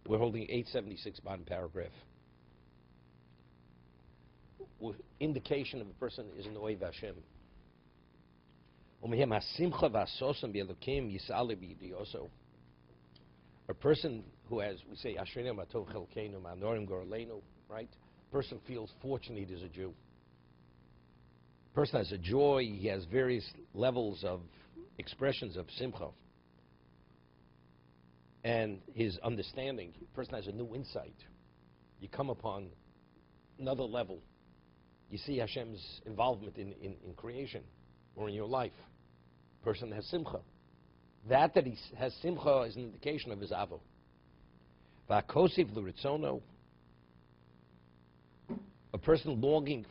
We're holding 876 bottom paragraph. Indication of a person is an Oiv Hashem. A person who has, we say, Ashrenu Matov Chelkeinu Ma'anorim Gorleinu, right? Person feels fortunate as a Jew. Person has a joy. He has various levels of expressions of simcha. And his understanding, person has a new insight. You come upon another level. You see Hashem's involvement in creation or in your life. Person has simcha. That he has simcha is an indication of his avo. Va'kosiv l'ritzono, a person longing,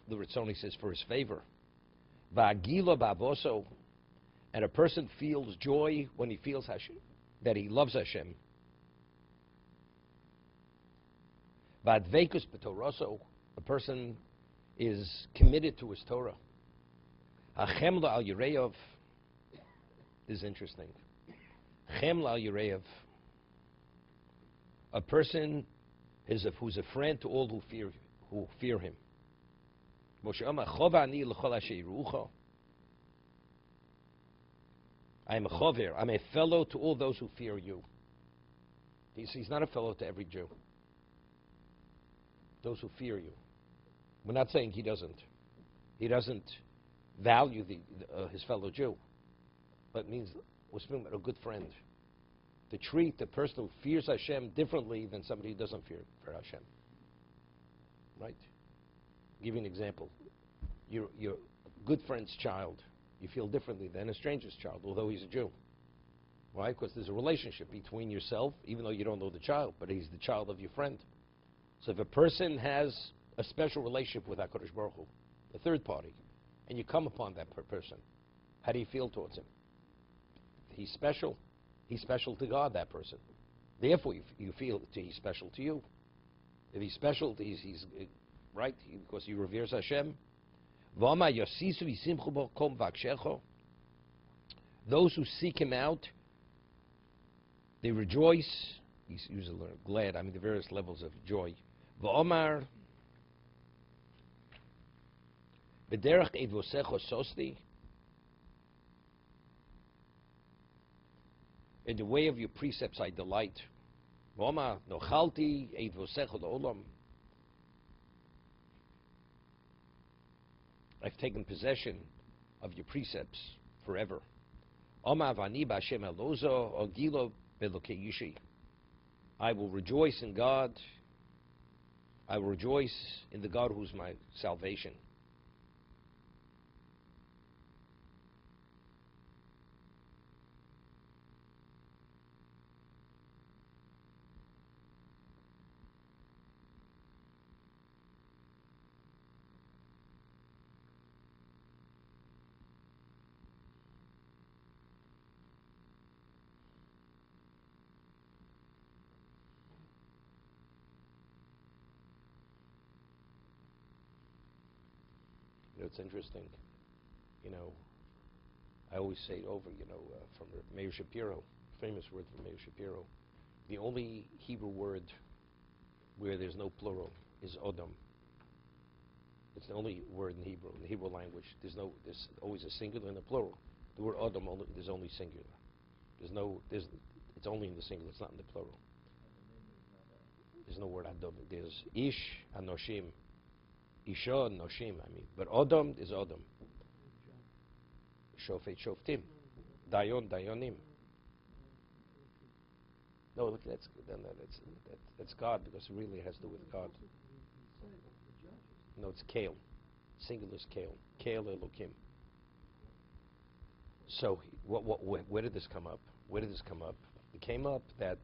the Ritzoni says, for his favor. Va'gilo ba'avoso, and a person feels joy when he feels Hashem, that he loves Hashem. Va'dveikus b'toroso, a person is committed to his Torah. Ha'chemla al yireov, this is interesting. Chemla al yireov, a person who's a friend to all who fear him. Moshe Amar, Chova ani l'chol asher yirucha. I am a chover. I'm a fellow to all those who fear you. He's not a fellow to every Jew. Those who fear you. We're not saying he doesn't value his fellow Jew, but it means we're speaking about a good friend. To treat the person who fears Hashem differently than somebody who doesn't fear Hashem. Right? I'll give you an example. Your good friend's child, you feel differently than a stranger's child, although he's a Jew. Why? Because there's a relationship between yourself, even though you don't know the child, but he's the child of your friend. So if a person has a special relationship with HaKadosh Baruch Hu, a third party, and you come upon that person, how do you feel towards him? He's special. He's special to God, that person. Therefore, you feel he's special to you. If he's special, he's right, because he reveres Hashem. Those who seek him out, they rejoice. He uses the word glad. I mean, the various levels of joy. V'omar b'derech edvosecho sosti. In the way of your precepts I delight. V'omar nochalti edvosecho la'olam. I've taken possession of your precepts forever. Omar v'ani b'Hashem elozo ogilo belokei yishi. I will rejoice in God. I will rejoice in the God who's my salvation. It's interesting, I always say it over, from Meir Shapiro, famous word from Meir Shapiro. The only Hebrew word where there's no plural is Odom. It's the only word in Hebrew, in the Hebrew language. There's always a singular and a plural. The word Odom, there's only singular. It's only in the singular, it's not in the plural. There's no word Adom. There's Ish, Anoshim. Isha, Noshim, but Odom is Odom. Shofet, Shoftim. Dayon, Dayonim. No, look, that's God, because it really has to do with God. No, it's Kale. Singular is Kale. Kale Elokim. So, where did this come up? Where did this come up? It came up that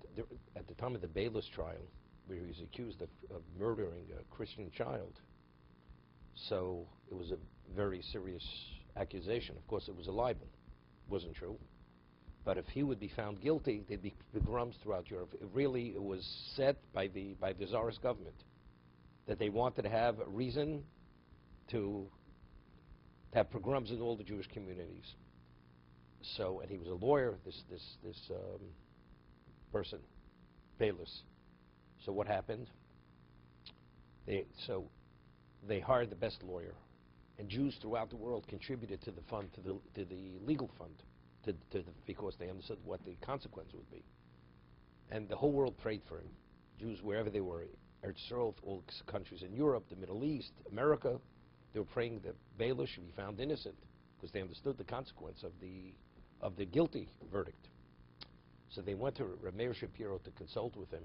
at the time of the Bayless trial, where he was accused of murdering a Christian child. So it was a very serious accusation. Of course, it was a libel. It wasn't true. But if he would be found guilty, there'd be pogroms throughout Europe. It was set by the Tsarist government that they wanted to have a reason to have pogroms in all the Jewish communities. So, and he was a lawyer, this person. Bayless. So what happened? They hired the best lawyer, and Jews throughout the world contributed to the fund, to the legal fund, because they understood what the consequence would be. And the whole world prayed for him. Jews wherever they were, Eretz Yisrael, all countries in Europe, the Middle East, America, they were praying that Bayless should be found innocent, because they understood the consequence of the guilty verdict. So they went to Rav Meir Shapiro to consult with him.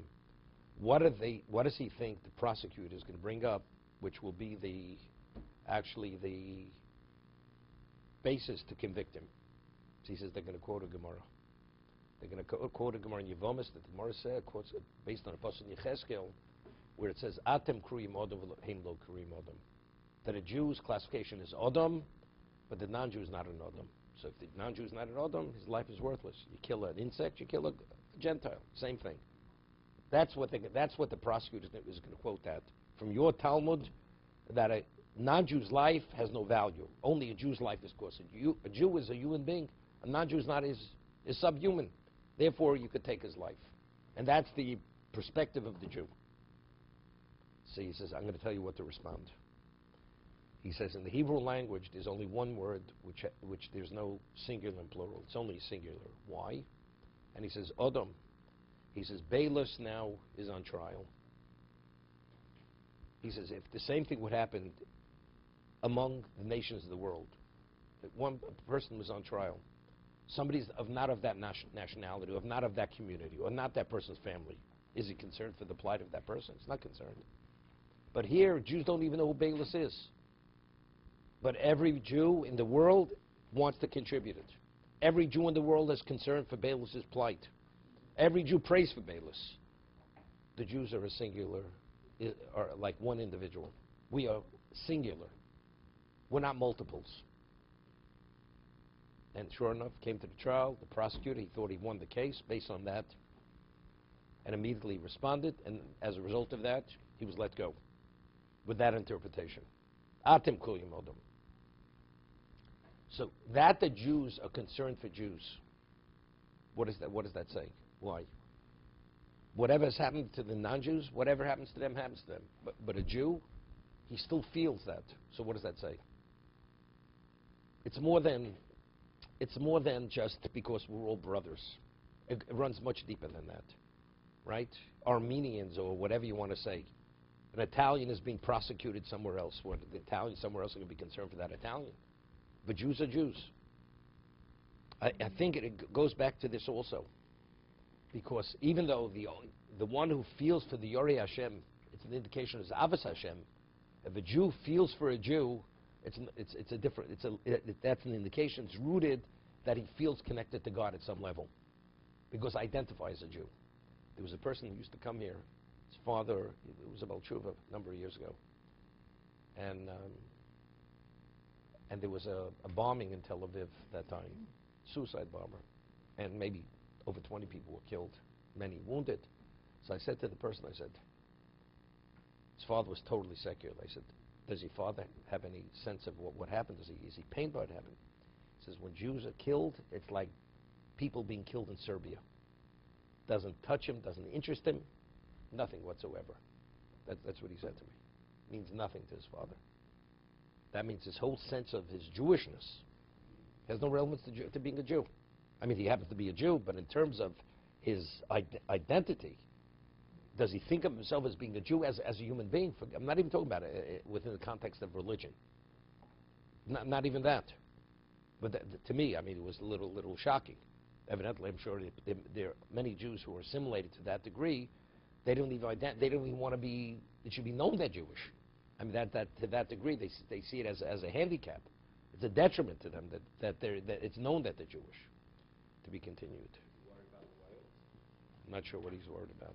What does he think the prosecutor is going to bring up, which will be actually the basis to convict him? So he says they're going to quote a Gemara. They're going to quote a Gemara in Yevomis that the Gemara said, quotes based on a pasuk in Yecheskel, where it says, "Atem kriyim Adam v'heim lo kriyim Adam." That a Jew's classification is Adam, but the non-Jew is not an Adam. So if the non-Jew is not an Adam, his life is worthless. You kill an insect, you kill a Gentile. Same thing. That's what the prosecutor is going to quote that from your Talmud, that a non-Jew's life has no value. Only a Jew's life is cost. A Jew is a human being. A non-Jew is not is subhuman. Therefore, you could take his life. And that's the perspective of the Jew. So he says, I'm going to tell you what to respond. He says, in the Hebrew language, there's only one word which there's no singular and plural. It's only singular. Why? And he says, Adam. He says, Bayless now is on trial. He says, if the same thing would happen among the nations of the world, that one person was on trial, somebody's not of that nationality, or not of that community, or not that person's family, is he concerned for the plight of that person? He's not concerned. But here, Jews don't even know who Bayless is. But every Jew in the world wants to contribute it. Every Jew in the world is concerned for Bayless's plight. Every Jew prays for Bayless. The Jews are a singular, are like one individual. We are singular. We're not multiples. And sure enough, came to the trial. The prosecutor, he thought he won the case based on that, and immediately responded. And as a result of that, he was let go with that interpretation. Atem kuyim odom. So that the Jews are concerned for Jews. What is that? What does that say? Why? Whatever has happened to the non-Jews, whatever happens to them happens to them. But a Jew, he still feels that. So what does that say? It's more than just because we're all brothers. It runs much deeper than that, right? Armenians or whatever you want to say. An Italian is being prosecuted somewhere else. What, the Italian somewhere else are going to be concerned for that Italian. But Jews are Jews. I think it goes back to this also. Because even though the one who feels for the Yorei Hashem, it's an indication of Avos Hashem. If a Jew feels for a Jew, that's an indication. It's rooted that he feels connected to God at some level, because identifies a Jew. There was a person who used to come here. His father, it was about Tshuva a number of years ago, and there was a bombing in Tel Aviv that time, suicide bomber, and maybe over 20 people were killed, many wounded. So I said to the person, I said, his father was totally secular. I said, does your father have any sense of what happened? Is he pained by what happened? He says, when Jews are killed, it's like people being killed in Serbia. Doesn't touch him, doesn't interest him, nothing whatsoever. That's what he said to me. Means nothing to his father. That means his whole sense of his Jewishness has no relevance to being a Jew. I mean, he happens to be a Jew, but in terms of his identity, does he think of himself as being a Jew, as a human being? I'm not even talking about it within the context of religion. Not even that. But to me, I mean, it was a little shocking. Evidently, I'm sure there are many Jews who are assimilated to that degree. They don't even want to be. It should be known they're Jewish. I mean, to that degree, they see it as a handicap. It's a detriment to them that it's known that they're Jewish. To be continued. Worried about the whales? I'm not sure what he's worried about.